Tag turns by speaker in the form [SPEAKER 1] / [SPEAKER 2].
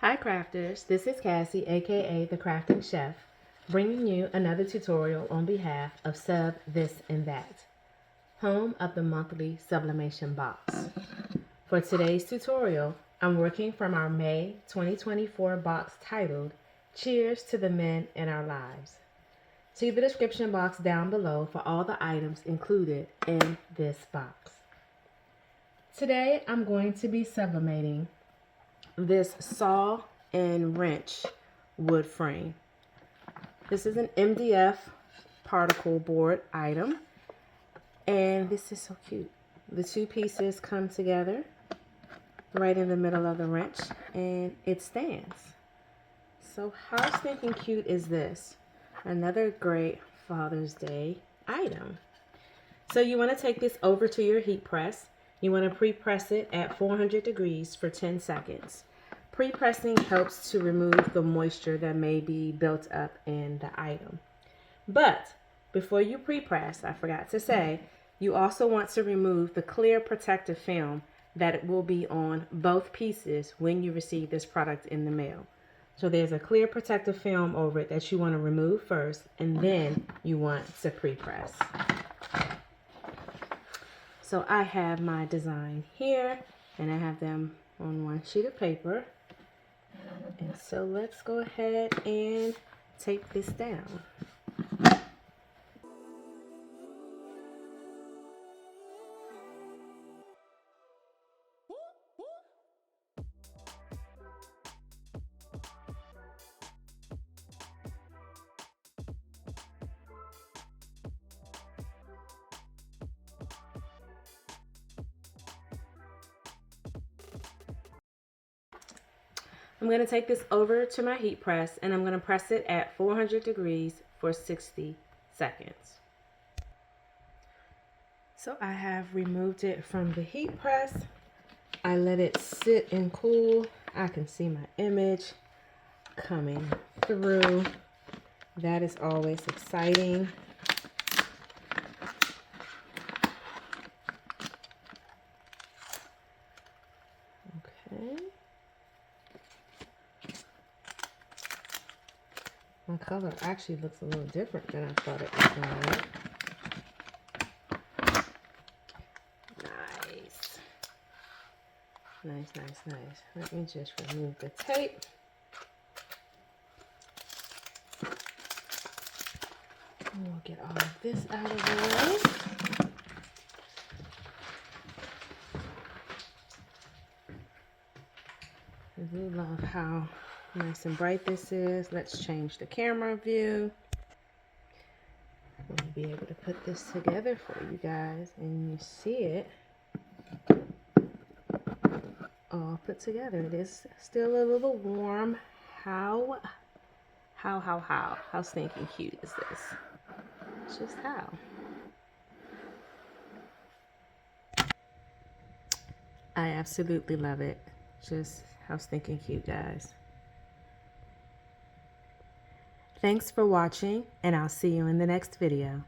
[SPEAKER 1] Hi crafters, this is Cassie, aka the Crafting Chef, bringing you another tutorial on behalf of Sub This and That, home of the monthly Sublimation box. For today's tutorial, I'm working from our May 2024 box titled Cheers to the Men in Our Lives. See the description box down below for all the items included in this box. Today I'm going to be sublimating this saw and wrench wood frame. This is an MDF particle board item, and this is so cute. The two pieces come together right in the middle of the wrench and it stands. So how stinking cute is this? Another great Father's Day item. So you want to take this over to your heat press. You want to pre-press it at 400 degrees for 10 seconds. Pre-pressing helps to remove the moisture that may be built up in the item. But before you pre-press, I forgot to say, you also want to remove the clear protective film that will be on both pieces when you receive this product in the mail. So there's a clear protective film over it that you want to remove first, and then you want to pre-press. So I have my design here, and I have them on one sheet of paper. And so let's go ahead and take this down. I'm going to take this over to my heat press and I'm going to press it at 400 degrees for 60 seconds. So I have removed it from the heat press. I let it sit and cool. I can see my image coming through. That is always exciting. Okay. My color actually looks a little different than I thought it was going to. Nice. Nice, nice, nice. Let me just remove the tape. And we'll get all of this out of the way. I do love how nice and bright this is. Let's change the camera view. We'll be able to put this together for you guys and you see it all put together. It is still a little warm. How stinking cute is this? It's just how. I absolutely love it. Just how stinking cute, guys. Thanks for watching, and I'll see you in the next video.